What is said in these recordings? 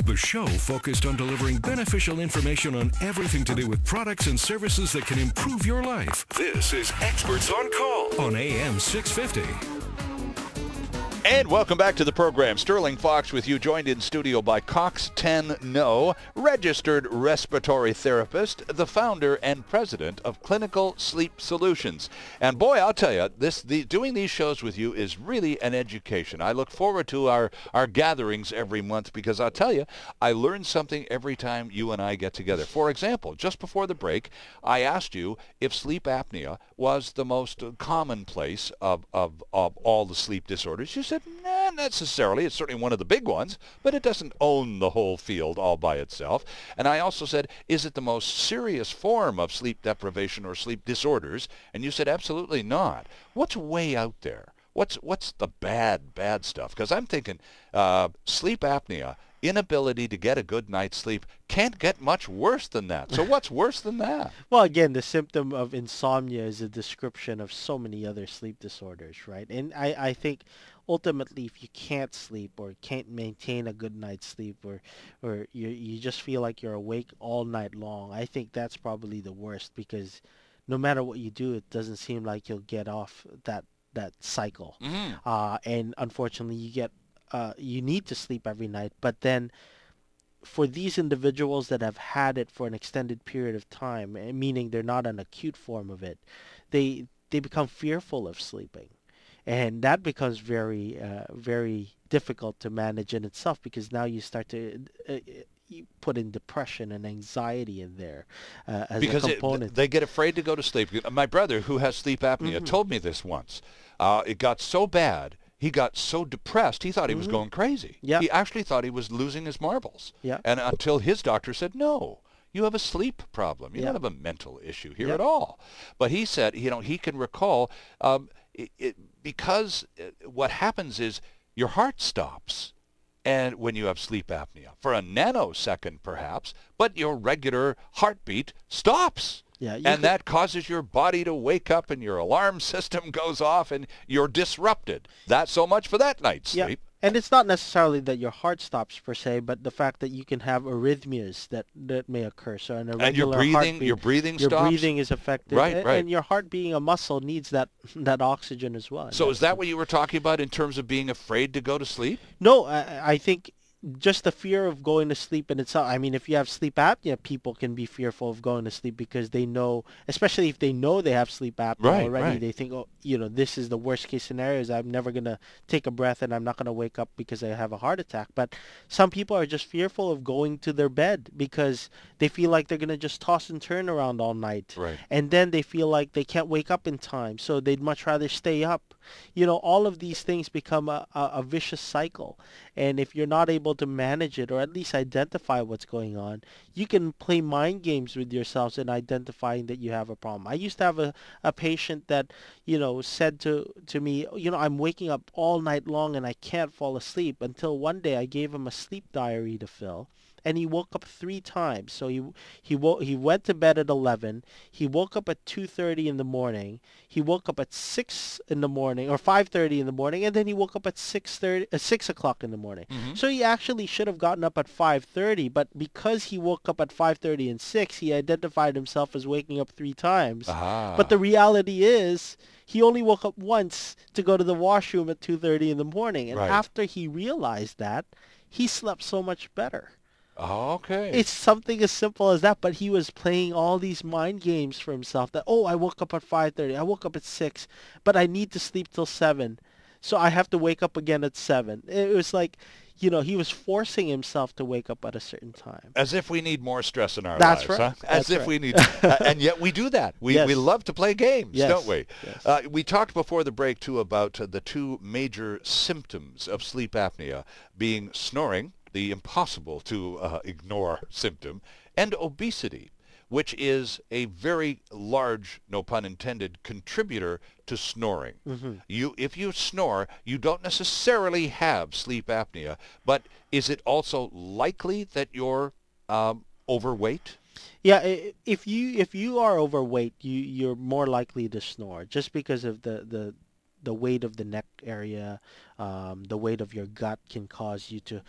The show focused on delivering beneficial information on everything to do with products and services that can improve your life. This is Experts on Call on AM 650. And welcome back to the program. Stirling Faux with you, joined in studio by Cox Tan-Ngo, registered respiratory therapist, the founder and president of Clinical Sleep Solutions. And boy, I'll tell you, doing these shows with you is really an education. I look forward to our gatherings every month because I'll tell you, I learn something every time you and I get together. For example, just before the break, I asked you if sleep apnea was the most commonplace of all the sleep disorders. You said, not necessarily. It's certainly one of the big ones, but it doesn't own the whole field all by itself. And I also said, is it the most serious form of sleep deprivation or sleep disorders? And you said, absolutely not. What's way out there? What's the bad stuff? Because I'm thinking sleep apnea, inability to get a good night's sleep, can't get much worse than that. So what's worse than that? Well, again, the symptom of insomnia is a description of so many other sleep disorders, right? And I think ultimately, if you can't sleep or can't maintain a good night's sleep, or you just feel like you're awake all night long, I think that's probably the worst, because no matter what you do, it doesn't seem like you'll get off that cycle. Mm-hmm. And unfortunately, you need to sleep every night. But then for these individuals that have had it for an extended period of time, meaning they're not an acute form of it, they become fearful of sleeping. And that becomes very, very difficult to manage in itself, because now you start to you put in depression and anxiety in there as a component. They get afraid to go to sleep. My brother, who has sleep apnea, mm-hmm. told me this once. It got so bad, he got so depressed, he thought he was going crazy. Yeah. He actually thought he was losing his marbles. Yeah. And until his doctor said, no, you have a sleep problem. You don't have a mental issue here at all. But he said, he can recall, because what happens is your heart stops, and when you have sleep apnea, for a nanosecond perhaps, but your regular heartbeat stops. Yeah, and that causes your body to wake up, and your alarm system goes off, and you're disrupted. That's so much for that night's sleep. And it's not necessarily that your heart stops per se, but the fact that you can have arrhythmias that may occur. So an irregular heartbeat, your breathing stops. Your breathing is affected. Right. And your heart, being a muscle, needs that oxygen as well. So is that what you were talking about in terms of being afraid to go to sleep? No, I think just the fear of going to sleep in itself. I mean, if you have sleep apnea, people can be fearful of going to sleep because they know, especially if they know they have sleep apnea already, they think, oh, this is the worst case scenario, is I'm never going to take a breath and I'm not going to wake up because I have a heart attack. But some people are just fearful of going to their bed because they feel like they're going to just toss and turn around all night. Right. And then they feel like they can't wake up in time, so they'd much rather stay up. All of these things become a vicious cycle. And if you're not able to manage it, or at least identify what's going on, you can play mind games with yourselves in identifying that you have a problem. I used to have a patient that, said to me, I'm waking up all night long and I can't fall asleep, until one day I gave him a sleep diary to fill. And he woke up 3 times. So he went to bed at 11. He woke up at 2:30 in the morning. He woke up at 6 in the morning, or 5:30 in the morning, and then he woke up at 6 o'clock in the morning. Mm-hmm. So he actually should have gotten up at 5:30, but because he woke up at 5:30 and 6, he identified himself as waking up 3 times. But the reality is, he only woke up once to go to the washroom at 2:30 in the morning. And after he realized that, he slept so much better. Oh, okay. It's something as simple as that, but he was playing all these mind games for himself that, I woke up at 5:30, I woke up at 6, but I need to sleep till 7, so I have to wake up again at 7. It was like, he was forcing himself to wake up at a certain time. As if we need more stress in our lives, huh? As if we need, and yet we do that. We love to play games, don't we? Yes. We talked before the break, too, about the 2 major symptoms of sleep apnea being snoring, the impossible to ignore symptom, and obesity, which is a very large, no pun intended, contributor to snoring. Mm-hmm. If you snore, you don't necessarily have sleep apnea, but is it also likely that you're overweight? Yeah, if you are overweight, you're more likely to snore, just because of the the weight of the neck area, the weight of your gut can cause you to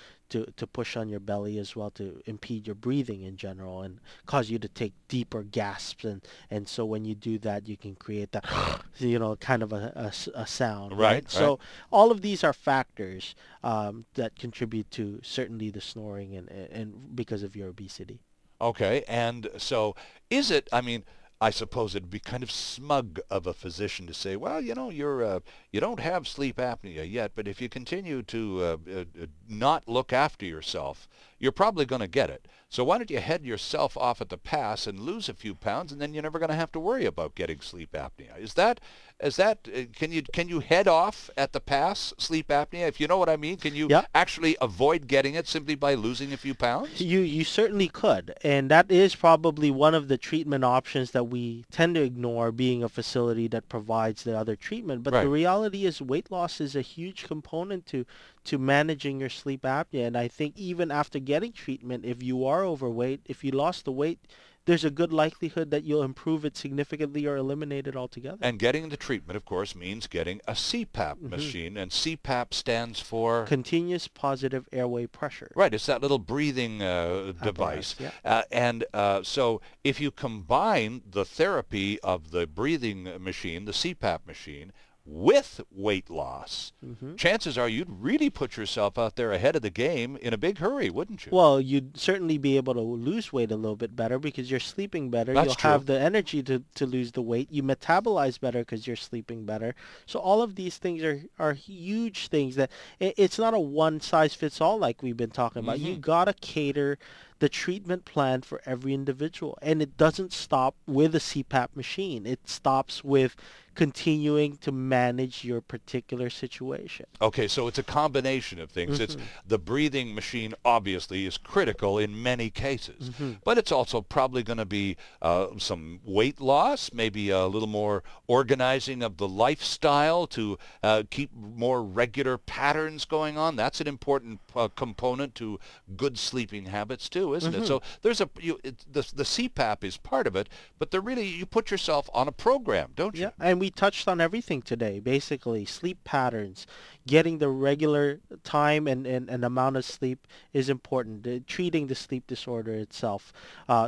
push on your belly as well, to impede your breathing in general and cause you to take deeper gasps. And so when you do that, you can create that, kind of a sound. Right. So all of these are factors that contribute to certainly the snoring and because of your obesity. Okay, and so is it, I mean, I suppose it'd be kind of smug of a physician to say, well, you don't have sleep apnea yet, but if you continue to not look after yourself, you're probably going to get it. So why don't you head yourself off at the pass and lose a few pounds, and then you're never going to have to worry about getting sleep apnea. Is that can you head off at the pass, sleep apnea, if you know what I mean? Can you actually avoid getting it simply by losing a few pounds? You certainly could, and that is probably one of the treatment options that we tend to ignore, being a facility that provides the other treatment. But the reality is weight loss is a huge component to managing your sleep apnea. And I think even after getting treatment, if you are overweight, if you lost the weight, there's a good likelihood that you'll improve it significantly or eliminate it altogether. And getting the treatment, of course, means getting a CPAP machine, and CPAP stands for? Continuous Positive Airway Pressure. Right, it's that little breathing device. So if you combine the therapy of the breathing machine, the CPAP machine, with weight loss, chances are you'd really put yourself out there ahead of the game in a big hurry, wouldn't you? Well, you'd certainly be able to lose weight a little bit better because you're sleeping better. That's You'll true. have the energy to lose the weight. You metabolize better because you're sleeping better. So all of these things are huge things that it's not a one-size-fits-all like we've been talking about. You got to cater the treatment plan for every individual. And it doesn't stop with a CPAP machine. It stops with continuing to manage your particular situation. Okay, so it's a combination of things. It's the breathing machine obviously is critical in many cases, but it's also probably going to be some weight loss, maybe a little more organizing of the lifestyle to keep more regular patterns going on. That's an important component to good sleeping habits too, isn't it? So there's the CPAP is part of it, but you put yourself on a program, don't you? Yeah, and we touched on everything today, basically. Sleep patterns, getting the regular time and amount of sleep is important. Treating the sleep disorder itself.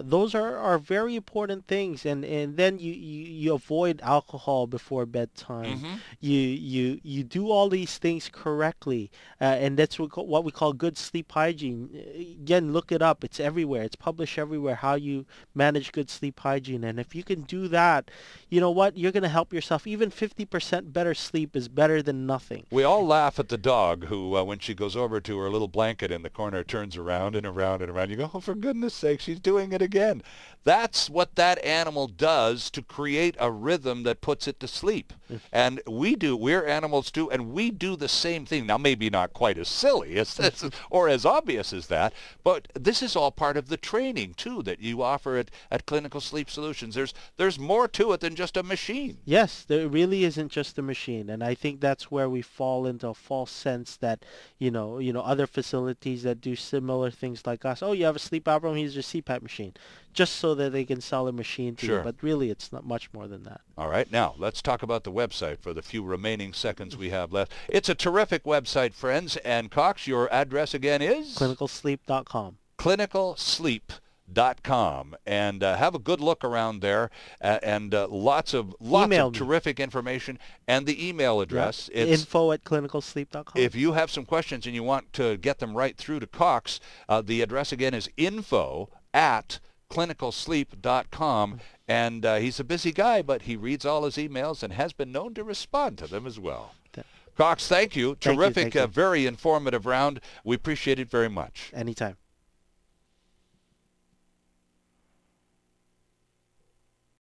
Those are very important things. And then you avoid alcohol before bedtime. You do all these things correctly. And that's what we call good sleep hygiene. Again, look it up. It's everywhere. It's published everywhere, how you manage good sleep hygiene. And if you can do that, you know what? You're going to help yourself. Even 50% better sleep is better than nothing. We all laugh at the dog who, when she goes over to her little blanket in the corner, turns around and around and around. You go, oh, for goodness sake, she's doing it again. That's what that animal does to create a rhythm that puts it to sleep. And we're animals too, and we do the same thing. Now, maybe not quite as silly or as obvious as that, but this is all part of the training too that you offer at Clinical Sleep Solutions. There's more to it than just a machine. Yes, there really isn't just a machine, and I think that's where we fall into a false sense that other facilities that do similar things like us, oh, you have a sleep apnea, here's your CPAP machine, just so that they can sell a machine to you. But really, it's not much more than that. All right, now let's talk about the website for the few remaining seconds we have left. It's a terrific website, friends. And Cox, your address again is? clinicalsleep.com. clinicalsleep.com, and have a good look around there, and lots of terrific information, and the email address. It's info@clinicalsleep.com. If you have some questions and you want to get them right through to Cox, the address again is info@clinicalsleep.com, and he's a busy guy, but he reads all his emails and has been known to respond to them as well. Cox, thank you. Terrific, very informative round. We appreciate it very much. Anytime.